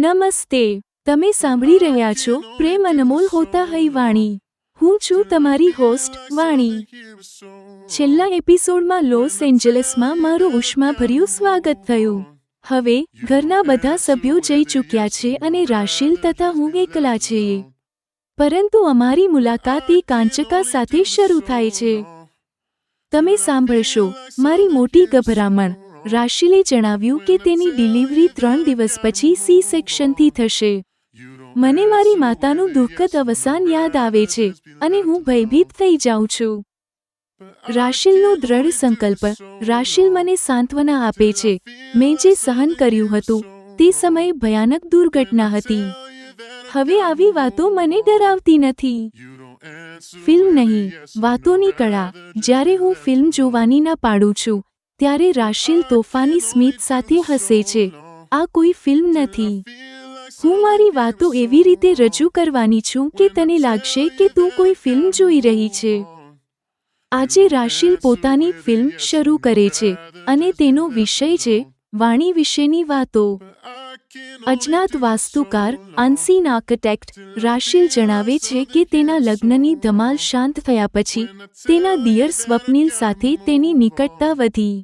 નમસ્તે, તમે સાંભળી રહ્યા છો પ્રેમ અનમોલ હોતા હૈ વાણી. હું છું તમારી હોસ્ટ વાણી. છેલ્લા એપિસોડમાં લોસ એન્જલસમાં મારું ઉષ્માભર્યું સ્વાગત થયું. હવે ઘરના બધા સભ્યો જઈ ચૂક્યા છે અને રાશિલ તથા હું એકલા છીએ. પરંતુ અમારી મુલાકાત એક કાંચકા સાથે શરૂ થાય છે. તમે સાંભળશો મારી મોટી ગભરામણ. રાશિલે જણાવ્યું કે તેની ડિલિવરી 3 દિવસ પછી સી સેક્શનથી થશે. મને મારી માતાનું દુઃખદ અવસાન યાદ આવે છે અને હું ભયભીત થઈ જાઉં છું. રાશિલનો દ્રઢ સંકલ્પ. રાશિલ મને સાંત્વના આપે છે. મેં જે સહન કર્યું હતું તે સમયે ભયાનક દુર્ઘટના હતી. હવે આવી વાતો મને ડરાવતી નથી. ફિલ્મ નહીં, વાતોની કળા. જ્યારે હું ફિલ્મ જોવાની ના પાડું છું ત્યારે રાશિલ તોફાની સ્મિત સાથે હસે છે. આ કોઈ ફિલ્મ નથી. હું મારી વાતો એવી રીતે રજૂ કરવાની છું કે તને લાગશે કે તું કોઈ ફિલ્મ જોઈ રહી છે. આજે રાશિલ પોતાની ફિલ્મ શરૂ કરે છે અને તેનો વિષય છે વાણી વિશેની વાતો. અજ્ઞાત વાસ્તુકાર, અનસીન આર્કિટેક્ટ. રાશિલ જણાવે છે કે તેના લગ્નની ધમાલ શાંત થયા પછી તેના દિયર સ્વપ્નિલ સાથે તેની નિકટતા વધી.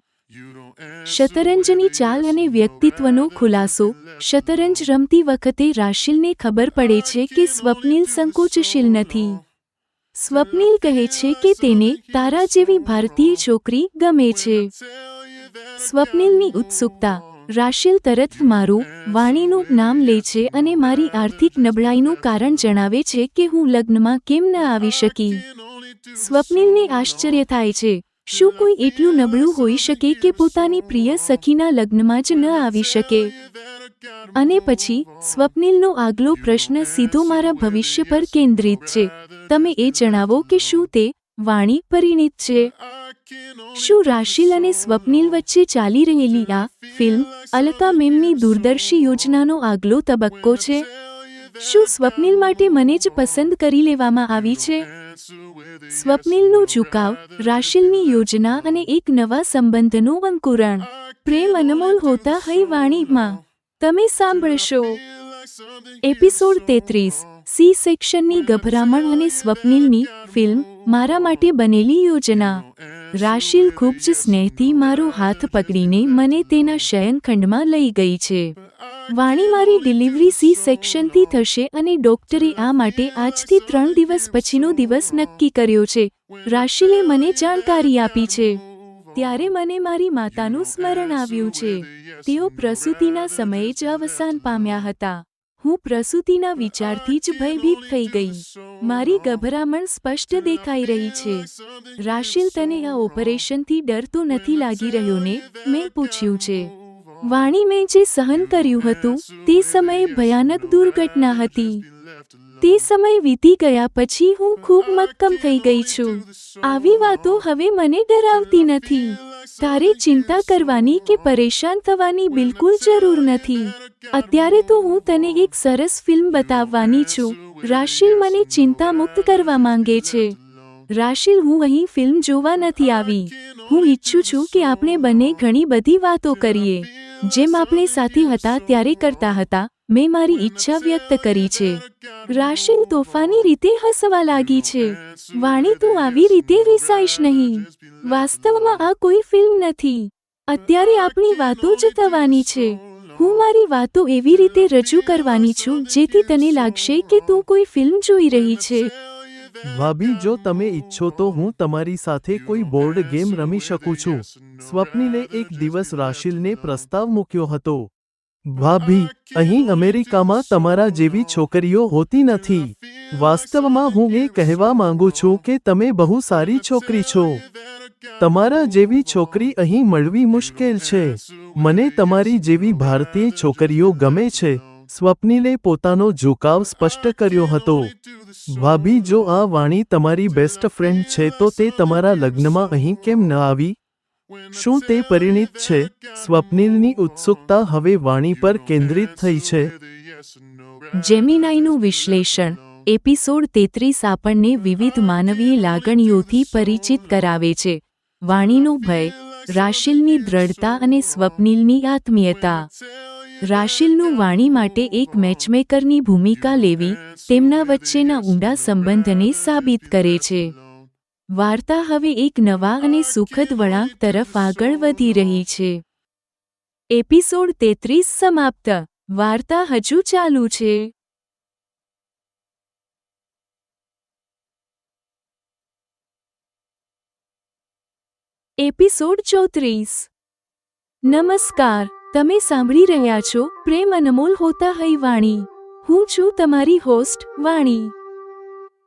શતરંજની ચાલ અને વ્યક્તિત્વનો ખુલાસો. શતરંજ રમતી વખતે રાશિલને ખબર પડે છે કે સ્વપ્નિલ સંકોચશીલ નથી. સ્વપ્નિલ કહે છે કે તેને તારા જેવી ભારતીય છોકરી ગમે છે. સ્વપ્નિલની ઉત્સુકતા. રાશિલ તરત મારું, વાણીનું નામ લે છે અને મારી આર્થિક નબળાઈનું કારણ જણાવે છે કે હું લગ્નમાં કેમ ન આવી શકી. સ્વપ્નિલને આશ્ચર્ય થાય છે. શું કોઈ એટલું નબળું હોઈ શકે કે પોતાની પ્રિય સખીના લગ્નમાં જ ન આવી શકે? અને પછી સ્વપ્નિલનો આગલો પ્રશ્ન સીધો મારા ભવિષ્ય પર કેન્દ્રિત છે. તમે એ જણાવો કે શું તે વાણી પરિણીત છે? શું રાશિલ અને સ્વપ્નિલ વચ્ચે ચાલી રહેલી આ ફિલ્મ અલકા મેમની દૂરદર્શી યોજનાનો આગલો તબક્કો છે? શું સ્વપ્નિલ માટે મને જ પસંદ કરી લેવામાં આવી છે? સ્વપ્નિલનો ઝુકાવ, રાશિલની યોજના અને એક નવા સંબંધનું અંકુરણ. પ્રેમ અનમોલ હોતા હૈ વાણીમાં તમે સાંભળશો. એપિસોડ 33. સી સેક્શનની ગભરામણ અને સ્વપ્નિલની ફિલ્મ મારા માટે બનેલી યોજના. રાશિલ ખૂબ જ સ્નેહથી મારો હાથ પકડીને મને તેના શયનખંડમાં લઈ ગઈ છે. વાણી, મારી ડિલિવરી સી સેક્શનથી થશે અને ડોક્ટરે આ માટે આજથી 3 દિવસ પછીનો દિવસ નક્કી કર્યો છે. રાશિલે મને જાણકારી આપી છે. ત્યારે મને મારી માતાનું સ્મરણ આવ્યું છે. તેઓ પ્રસૂતિના સમયે જ અવસાન પામ્યા હતા. હું પ્રસૂતિના વિચારથી જ ભયભીત થઈ ગઈ. મારી ગભરામણ સ્પષ્ટ દેખાઈ રહી છે. રાશિલ, તને આ ઓપરેશનથી ડર તો નથી લાગી રહ્યો ને? મેં પૂછ્યું છે. વાણી, મેં જે સહન કર્યું હતું તે સમયે ભયાનક દુર્ઘટના હતી. તે સમય વીતી ગયા પછી હું ખૂબ મક્કમ થઈ ગઈ છું. આવી વાતો હવે મને ડરાવતી નથી. તારે ચિંતા કરવાની કે પરેશાન થવાની બિલકુલ જરૂર નથી. અત્યારે તો હું તને એક સરસ ફિલ્મ બતાવવાની છું. રાશિલ મને ચિંતા મુક્ત કરવા માંગે છે. રાશિલ, હું અહીં ફિલ્મ જોવા નથી આવી. હું ઈચ્છું છું કે આપણે બંને ઘણી બધી વાતો કરીએ. જેમ આપણે સાથે હતા ત્યારે કરતા હતા. મેં મારી ઈચ્છા વ્યક્ત કરી છે. રાશિલ તોફાની રીતે હસવા લાગી છે. વાણી, તું આવી રીતે રિસાઈશ નહીં. વાસ્તવમાં આ કોઈ ફિલ્મ નથી. અત્યારે આપણી વાતો જ થવાની છે. હું મારી વાતો એવી રીતે રજૂ કરવાની છું જેથી તને લાગશે કે તું કોઈ ફિલ્મ જોઈ રહી છે. ભાભી, જો તમે ઈચ્છો તો હું તમારી સાથે કોઈ બોર્ડ ગેમ રમી શકું છું. સ્વપ્નિલે એક દિવસ રાશિલને પ્રસ્તાવ મૂક્યો હતો. ભાભી, અહીં અમેરિકામાં તમારા જેવી છોકરીઓ હોતી નથી. વાસ્તવમાં હું એ કહેવા માંગુ છું કે તમે બહુ સારી છોકરી છો. તમારા જેવી છોકરી અહીં મળવી મુશ્કેલ છે. મને તમારી જેવી ભારતીય છોકરીઓ ગમે છે. સ્વપ્નિલે પોતાનો ઝુકાવ સ્પષ્ટ કર્યો હતો. ભાભી, જો આ વાણી તમારી બેસ્ટ ફ્રેન્ડ છે તો તે તમારા લગ્નમાં અહીં કેમ ન આવી? શું તે પરિણીત છે? સ્વપ્નિલની ઉત્સુકતા હવે વાણી પર કેન્દ્રિત થઈ છે. જેમિનાઈનું વિશ્લેષણ. એપિસોડ 33 આપણને વિવિધ માનવીય લાગણીઓથી પરિચિત કરાવે છે. વાણીનો ભય, રાશિલની દ્રઢતા અને સ્વપ્નિલની આત્મીયતા. રાશિલનું વાણી માટે એક મેચમેકરની ભૂમિકા લેવી તેમના વચ્ચેના ઊંડા સંબંધને સાબિત કરે છે. વાર્તા હવે એક નવા અને સુખદ વળાંક તરફ આગળ વધી રહી છે. એપિસોડ 33 સમાપ્ત. વાર્તા હજુ ચાલુ છે. એપિસોડ 34. નમસ્કાર, તમે સાંભળી રહ્યા છો પ્રેમ અનમોલ હોતા હૈ વાણી. હું છું તમારી હોસ્ટ વાણી.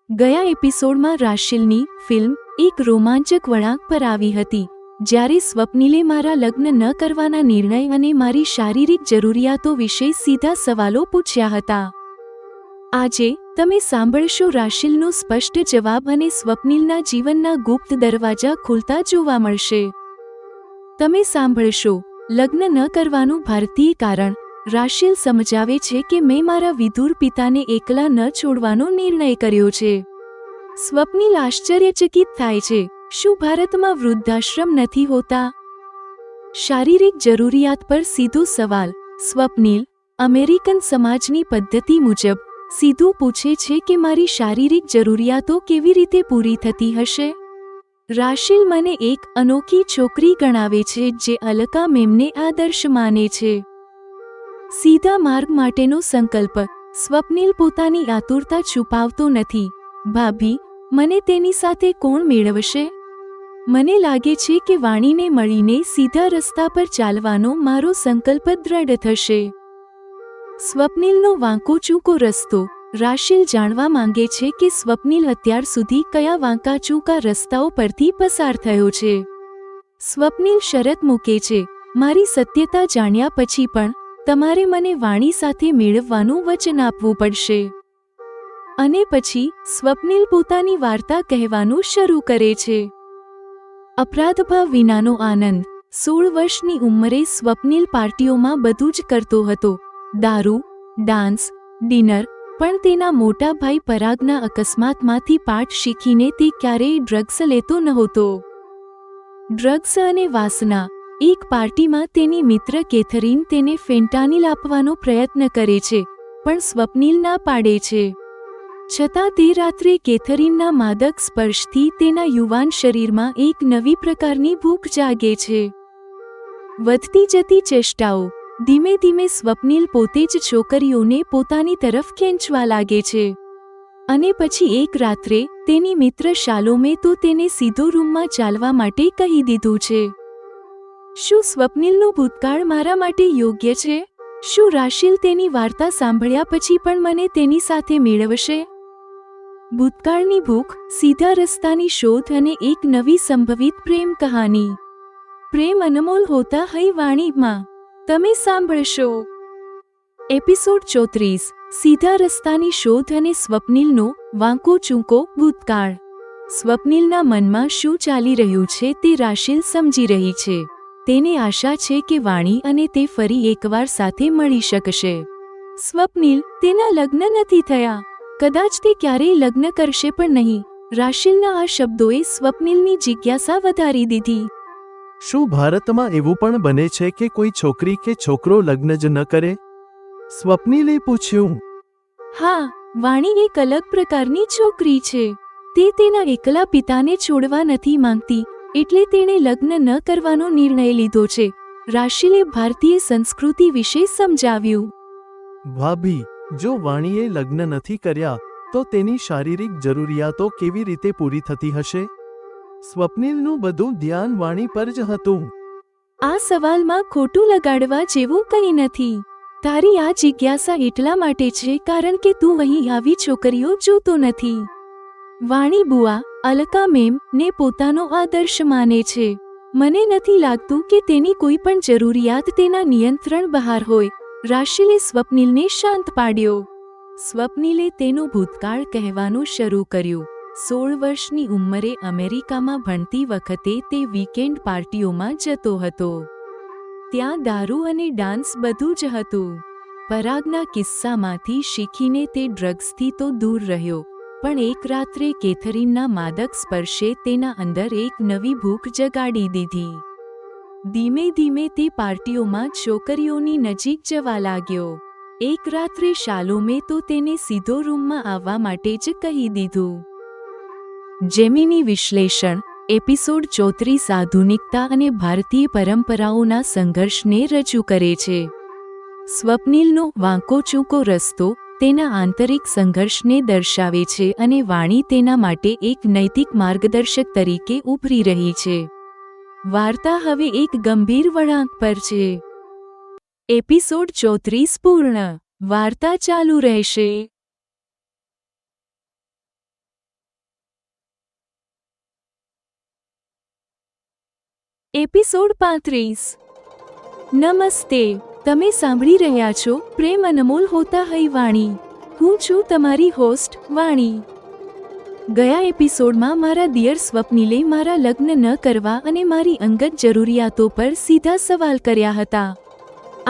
ગયા એપિસોડમાં રાશિલની ફિલ્મ એક રોમાંચક વળાંક પર આવી હતી, જ્યારે સ્વપ્નિલે મારા લગ્ન ન કરવાના નિર્ણય અને મારી શારીરિક જરૂરિયાતો વિશે સીધા સવાલો પૂછ્યા હતા. આજે તમે સાંભળશો રાશિલનો સ્પષ્ટ જવાબ અને સ્વપ્નિલના જીવનના ગુપ્ત દરવાજા ખુલતા જોવા મળશે. તમે સાંભળશો લગ્ન ન કરવાનું ભારતીય કારણ. રાશિલ સમજાવે છે કે મેં મારા વિધુર પિતાને એકલા ન છોડવાનો નિર્ણય કર્યો છે. સ્વપ્નિલ આશ્ચર્યચકિત થાય છે. શું ભારતમાં વૃદ્ધાશ્રમ નથી હોતા? શારીરિક જરૂરિયાત પર સીધો સવાલ. સ્વપ્નિલ અમેરિકન સમાજની પદ્ધતિ મુજબ સીધું પૂછે છે કે મારી શારીરિક જરૂરિયાતો કેવી રીતે પૂરી થતી હશે? રાશિલ મને એક અનોખી છોકરી ગણાવે છે જે અલકા મેમને આદર્શ માને છે. સીધા માર્ગ માટેનો સંકલ્પ. સ્વપ્નિલ પોતાની આતુરતા છુપાવતો નથી. ભાભી, મને તેની સાથે કોણ મેળવશે? મને લાગે છે કે વાણીને મળીને સીધા રસ્તા પર ચાલવાનો મારો સંકલ્પ દ્રઢ થશે. સ્વપ્નિલનો વાંકો ચૂકો રસ્તો. રાશિલ જાણવા માંગે છે કે સ્વપ્નિલ અત્યાર સુધી કયા વાંકા ચૂકા રસ્તાઓ પરથી પસાર થયો છે. સ્વપ્નિલ શરત મૂકે છે, મારી સત્યતા જાણ્યા પછી પણ તમારે મને વાણી સાથે મેળવવાનું વચન આપવું પડશે. અને પછી સ્વપ્નિલ પોતાની વાર્તા કહેવાનું શરૂ કરે છે. અપરાધભાવ વિનાનો આનંદ. 16 વર્ષની ઉંમરે સ્વપ્નિલ પાર્ટીઓમાં બધું જ કરતો હતો. દારૂ, ડાન્સ, ડિનર. પણ તેના મોટા ભાઈ પરાગના અકસ્માતમાંથી પાઠ શીખીને તે ક્યારેય ડ્રગ્સ લેતો નહોતો. ડ્રગ્સ અને વાસના. એક પાર્ટીમાં તેની મિત્ર કેથરીન તેને ફેન્ટાનિલ આપવાનો પ્રયત્ન કરે છે, પણ સ્વપ્નિલ ના પાડે છે. છતાં તે રાત્રે કેથરીનના માદક સ્પર્શથી તેના યુવાન શરીરમાં એક નવી પ્રકારની ભૂખ જાગે છે. વધતી જતી ચેષ્ટાઓ. ધીમે ધીમે સ્વપ્નિલ પોતે જ છોકરીઓને પોતાની તરફ ખેંચવા લાગે છે. અને પછી એક રાત્રે તેની મિત્ર શાલોમે તો તેને સીધો રૂમમાં ચાલવા માટે કહી દીધું છે. શું સ્વપ્નિલનો ભૂતકાળ મારા માટે યોગ્ય છે? શું રાશિલ તેની વાર્તા સાંભળ્યા પછી પણ મને તેની સાથે મેળવશે? ભૂતકાળની ભૂખ, સીધા રસ્તાની શોધ અને એક નવી સંભવિત પ્રેમ કહાની. પ્રેમ અનમોલ હોતા હૈ વાણીમાં તમે સાંભળશો. એપિસોડ 34. સીધા રસ્તાની શોધ અને સ્વપ્નિલનો વાંકો ચૂકો ભૂતકાળ. સ્વપ્નિલના મનમાં શું ચાલી રહ્યું છે તે રાશિલ સમજી રહી છે. તેને આશા છે કે વાણી અને તે ફરી એકવાર સાથે મળી શકશે. સ્વપ્નિલ, તેના લગ્ન નથી થયા. કદાચ તે ક્યારેય લગ્ન કરશે પણ નહીં. રાશિલના આ શબ્દોએ સ્વપ્નિલની જિજ્ઞાસા વધારી દીધી. શું ભારતમાં એવું પણ બને છે કે કોઈ છોકરી કે છોકરો લગ્ન જ ન કરે? સ્વપ્નિલે પૂછ્યું. હા, વાણી એક અલગ પ્રકારની છોકરી છે. તે તેના એકલા પિતાને છોડવા નથી માંગતી, એટલે તેણે લગ્ન ન કરવાનો નિર્ણય લીધો છે. રાશિલે ભારતીય સંસ્કૃતિ વિશે સમજાવ્યું. ભાભી, જો વાણીએ લગ્ન નથી કર્યા તો તેની શારીરિક જરૂરિયાતો કેવી રીતે પૂરી થતી હશે? સ્વપ્નિલનું બધું ધ્યાન વાણી પર જ હતું. આ સવાલમાં ખોટું લગાડવા જેવું કંઈ નથી. તારી આ જિજ્ઞાસા એટલા માટે છે કારણ કે તું અહીં આવી છોકરીઓ જોતો નથી. વાણી બુઆ, અલકા મેમ ને પોતાનો આદર્શ માને છે. મને નથી લાગતું કે તેની કોઈ પણ જરૂરિયાત તેના નિયંત્રણ બહાર હોય. રાશિલે સ્વપ્નિલને શાંત પાડ્યો. સ્વપ્નિલે તેનું ભૂતકાળ કહેવાનું શરૂ કર્યું. 16 વર્ષની ઉંમરે અમેરિકામાં ભણતી વખતે તે વીકેન્ડ પાર્ટીઓમાં જતો હતો. ત્યાં દારૂ અને ડાન્સ બધું જ હતું. પરાગના કિસ્સામાંથી શીખીને તે ડ્રગ્સથી તો દૂર રહ્યો, પણ એક રાત્રે કેથરીનના માદક સ્પર્શે તેના અંદર એક નવી ભૂખ જગાડી દીધી. ધીમે ધીમે તે પાર્ટીઓમાં છોકરીઓની નજીક જવા લાગ્યો. એક રાત્રે શાલોમે તો તેને સીધો રૂમમાં આવવા માટે જ કહી દીધું. જેમિની વિશ્લેષણ એપિસોડ 34 આધુનિકતા અને ભારતીય પરંપરાઓના સંઘર્ષને રજૂ કરે છે. સ્વપ્નિલનો વાંકો ચૂકો રસ્તો તેના આંતરિક સંઘર્ષને દર્શાવે છે અને વાણી તેના માટે એક નૈતિક માર્ગદર્શક તરીકે ઉભરી રહી છે. વાર્તા હવે એક ગંભીર વળાંક પર છે. એપિસોડ 34 પૂર્ણ. વાર્તા ચાલુ રહેશે. એપિસોડ 35. નમસ્તે. તમે સાંભળી રહ્યા છો પ્રેમ અનમોલ હોતા હૈ વાણી. હું છું તમારી હોસ્ટ વાણી. ગયા એપિસોડમાં મારા દિયર સ્વપ્નિલે મારા લગ્ન ન કરવા અને મારી અંગત જરૂરિયાતો પર સીધા સવાલ કર્યા હતા.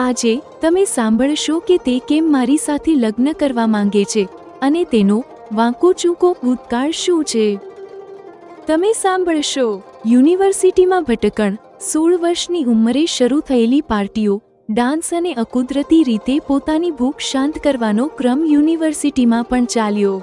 આજે તમે સાંભળશો કે તે કેમ મારી સાથે લગ્ન કરવા માંગે છે અને તેનો વાંકો ચૂકો ભૂતકાળ શું છે. તમે સાંભળશો. યુનિવર્સિટીમાં ભટકણ, 16 વર્ષની ઉંમરે શરૂ થયેલી પાર્ટીઓ, ડાન્સ અને અકુદરતી રીતે પોતાની ભૂખ શાંત કરવાનો ક્રમ યુનિવર્સિટીમાં પણ ચાલ્યો.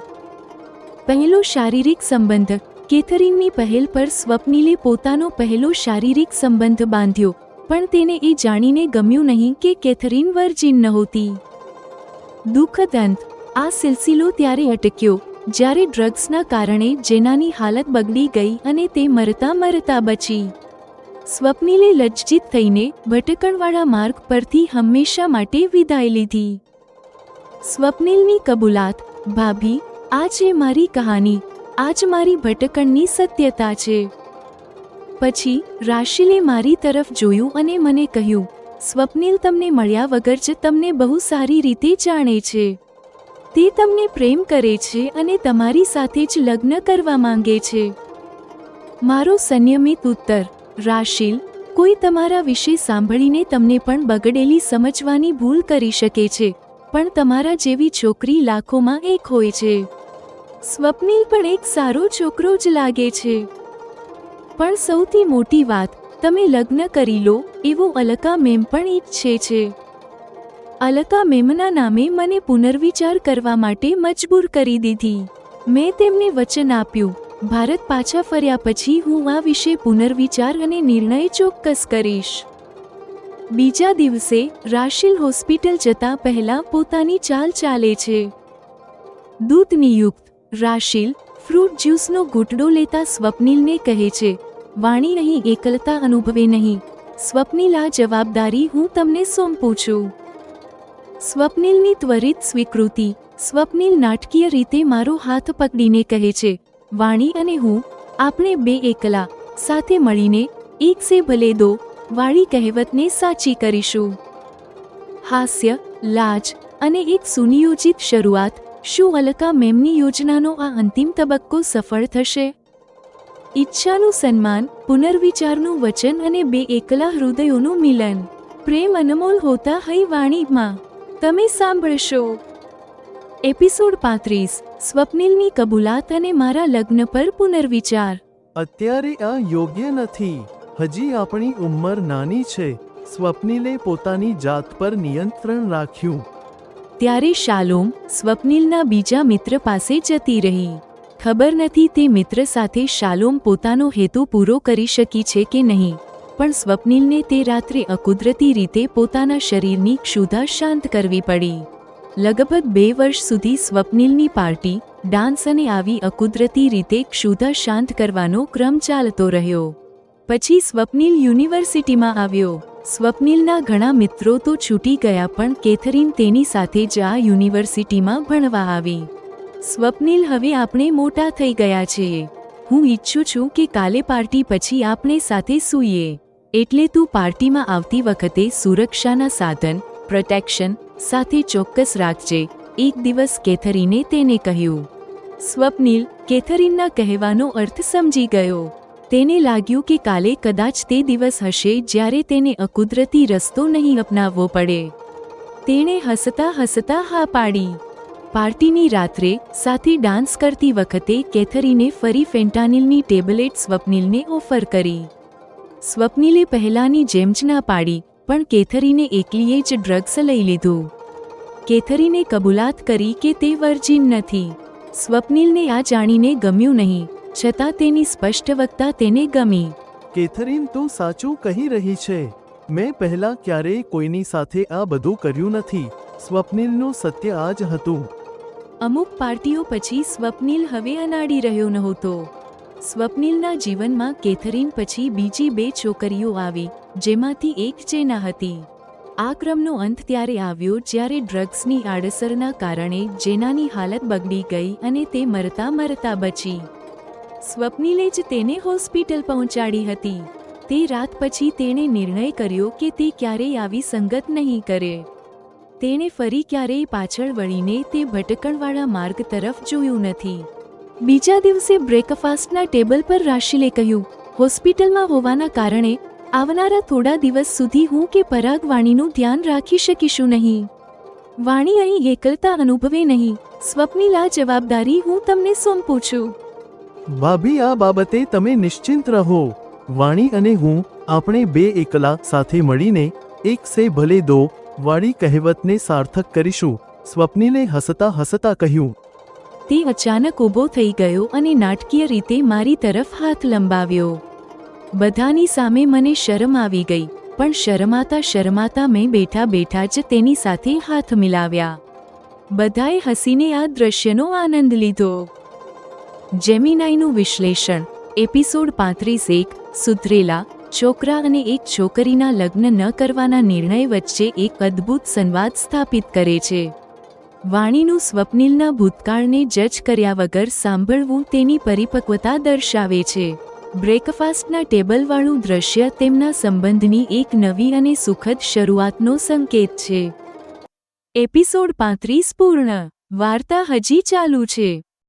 પહેલો શારીરિક સંબંધ. કેથરીનની પહેલ પર સ્વપ્નિલે પોતાનો પહેલો શારીરિક સંબંધ બાંધ્યો, પણ તેને એ જાણીને ગમ્યું નહીં કે કેથરીન વર્જિન નહોતી. દુઃખદ અંત. આ સિલસિલો ત્યારે અટક્યો જ્યારે ડ્રગ્સના કારણે જેનાની હાલત બગડી ગઈ અને તે મરતા મરતા બચી. સ્વપ્નિલે લજ્જિત થઈને ભટકણવાળા માર્ગ પરથી હંમેશા માટે વિદાય લીધી. સ્વપ્નિલની કબૂલાત. ભાભી, આ છે મારી કહાની. આજ મારી ભટકણની સત્યતા છે. પછી રાશિલે મારી તરફ જોયું અને મને કહ્યું, સ્વપ્નિલ તમને મળ્યા વગર જ તમને બહુ સારી રીતે જાણે છે. તે તમને પ્રેમ કરે છે અને તમારી સાથે જ લગ્ન કરવા માંગે છે. મારો સંયમિત ઉત્તર. રાશિલ, કોઈ તમારા વિશે સાંભળીને તમને પણ બગડેલી સમજવાની ભૂલ કરી શકે છે, પણ તમારા જેવી છોકરી લાખોમાં એક હોય છે. સ્વપ્નિલ પણ એક સારો છોકરો જ લાગે છે. પણ સૌથી મોટી વાત, તમે લગ્ન કરી લો એવો અલકા મેમ પણ ઈચ્છે છે. અલકા મેમના નામે મને પુનર્વિચાર કરવા માટે મજબૂર કરી દીધી. મેં તેમને વચન આપ્યું, ભારત પાછા ફર્યા પછી હું આ વિશે પુનર્વિચાર અને નિર્ણય ચોક્કસ કરીશ. બીજા દિવસે રાશિલ હોસ્પિટલ જતા પહેલા પોતાની ચાલ ચાલે છે. દૂધ નિયુક્ત. રાશિલ ફ્રૂટ જ્યુસનો ઘૂંટડો લેતા સ્વપ્નિલને કહે છે, વાણી અહીં એકલતા અનુભવે નહીં. સ્વપ્નિલ, આ જવાબદારી હું તમને સોંપું છું. સ્વપ્નિલની ત્વરિત સ્વીકૃતિ. સ્વપ્નિલ નાટકીય રીતે મારો હાથ પકડીને કહે છે, વાણી અને હું, આપણે બે એકલા સાથે મળીને એક સે ભલે દો વાળી કહેવતને સાચી કરીશું. હાસ્ય, લાજ અને એક સુનિયોજિત શરૂઆત. શું અલકા મેમની યોજનાનો આ અંતિમ તબક્કો સફળ થશે? ઈચ્છાનું સન્માન, પુનર્વિચારનું વચન અને બે એકલા હૃદયોનું મિલન. પ્રેમ અનમોલ હોતા હૈ વાણીમાં તમે સાંભળશો. એપિસોડ 35. સ્વપ્નિલની કબૂલાત અને મારા લગ્ન પર પુનર્વિચાર. અત્યારે આ યોગ્ય નથી. હજી આપણી ઉંમર નાની છે. સ્વપ્નિલે પોતાની જાત પર નિયંત્રણ રાખ્યું. ત્યારે શાલોમ સ્વપ્નિલના બીજા મિત્ર પાસે જતી રહી. ખબર નથી તે મિત્ર સાથે શાલોમ પોતાનો હેતુ પૂરો કરી શકી છે કે નહીં, પણ સ્વપ્નિલને તે રાત્રે અકુદરતી રીતે પોતાના શરીરની ક્ષુધા શાંત કરવી પડી. લગભગ 2 વર્ષ સુધી સ્વપ્નિલની પાર્ટી, ડાન્સ અને આવી અકુદરતી રીતે ક્ષુધા શાંત કરવાનો ક્રમ ચાલતો રહ્યો. પછી સ્વપ્નિલ યુનિવર્સિટીમાં આવ્યો. સ્વપ્નિલના ઘણા મિત્રો તો છૂટી ગયા, પણ કેથરીન તેની સાથે જ આ યુનિવર્સિટીમાં ભણવા આવી. સ્વપ્નિલ, હવે આપણે મોટા થઈ ગયા છીએ. હું ઈચ્છું છું કે કાલે પાર્ટી પછી આપણે સાથે સૂઈએ. એટલે તું પાર્ટીમાં આવતી વખતે સુરક્ષાના સાધન, પ્રોટેક્શન સાથે ચોક્કસ રાખજે, એક દિવસ કેથરીને તેને કહ્યું. સ્વપ્નિલ કેથરીનના કહેવાનો અર્થ સમજી ગયો. તેને લાગ્યું કે કાલે કદાચ તે દિવસ હશે જ્યારે તેને અકુદરતી રસ્તો નહીં અપનાવવો પડે. તેણે હસતા હસતા હા પાડી. પાર્ટીની રાત્રે સાથે ડાન્સ કરતી વખતે કેથરીને ફરી ફેન્ટાનિલની ટેબ્લેટ સ્વપ્નિલને ઓફર કરી. સ્વપ્નિલે પહેલાની જેમ જ ના પાડી, પણ કેથરીને એકલીએ જ ડ્રગ્સ લઈ લીધું. કેથરીને કબૂલાત કરી કે તે વર્જિન નથી. સ્વપ્નિલને આ જાણીને ગમ્યું નહીં, છતાં તેની સ્પષ્ટ વક્તા તેને ગમી. કેથરીન તું સાચું કહી રહી છે. મેં પહેલા ક્યારેય કોઈની સાથે આ બધું કર્યું નથી. સ્વપ્નિલનું સત્ય આ જ હતું. અમુક પાર્ટીઓ પછી સ્વપ્નિલ હવે અનાડી રહ્યો નહોતો. સ્વપ્નિલના જીવનમાં કેથરીન પછી બીજી 2 છોકરીઓ આવી, જેમાંથી એક જેના હતી. આ ક્રમનો અંત ત્યારે આવ્યો જ્યારે ડ્રગ્સની આડઅસરના કારણે જેનાની હાલત બગડી ગઈ અને તે મરતા મરતા બચી. સ્વપ્નિલે જ તેને હોસ્પિટલ પહોંચાડી હતી. તે રાત પછી તેણે નિર્ણય કર્યો કે તે ક્યારેય આવી સંગત નહીં કરે. તેણે ફરી ક્યારેય પાછળ વળીને તે ભટકણવાળા માર્ગ તરફ જોયું નથી. બીજા દિવસે બ્રેકફાસ્ટના ટેબલ પર રાશિલે કહ્યું, હોસ્પિટલમાં હોવાના કારણે આવનારા થોડા દિવસ સુધી હું કે પરાગ વાણીનું ધ્યાન રાખી શકીશું નહીં. વાણી અહીં એકલતા અનુભવે નહીં. સ્વપ્નિલ, આ જવાબદારી હું તમને સોંપું છું. ભાભી, આ બાબતે તમે નિશ્ચિંત રહો. વાણી અને હું, આપણે 2 એકલા સાથે મળીને એક સે ભલે દો વાળી કહેવતને સાર્થક કરીશું. સ્વપ્નિલે હસતા હસતા કહ્યું. તે અચાનક ઊભો થઈ ગયો અને નાટકીય રીતે મારી તરફ હાથ લંબાવ્યો. બધાની સામે મને શરમ આવી ગઈ, પણ શરમાતા શરમાતા મેં બેઠા બેઠા જ તેની સાથે હાથ મિલાવ્યા. બધાએ હસીને આ દ્રશ્યનો આનંદ લીધો. જેમિનાઈનું વિશ્લેષણ. એપિસોડ 35. સુધરેલા છોકરા અને એક છોકરીના લગ્ન ન કરવાના નિર્ણય વચ્ચે એક અદ્ભુત સંવાદ સ્થાપિત કરે છે. વાણીનું સ્વપ્નિલના ભૂતકાળને જજ કર્યા વગર સાંભળવું તેની પરિપક્વતા દર્શાવે છે. બ્રેકફાસ્ટના ટેબલવાળું દ્રશ્ય તેમના સંબંધની એક નવી અને સુખદ શરૂઆતનો સંકેત છે. એપિસોડ 35 પૂર્ણ. વાર્તા હજી ચાલુ છે.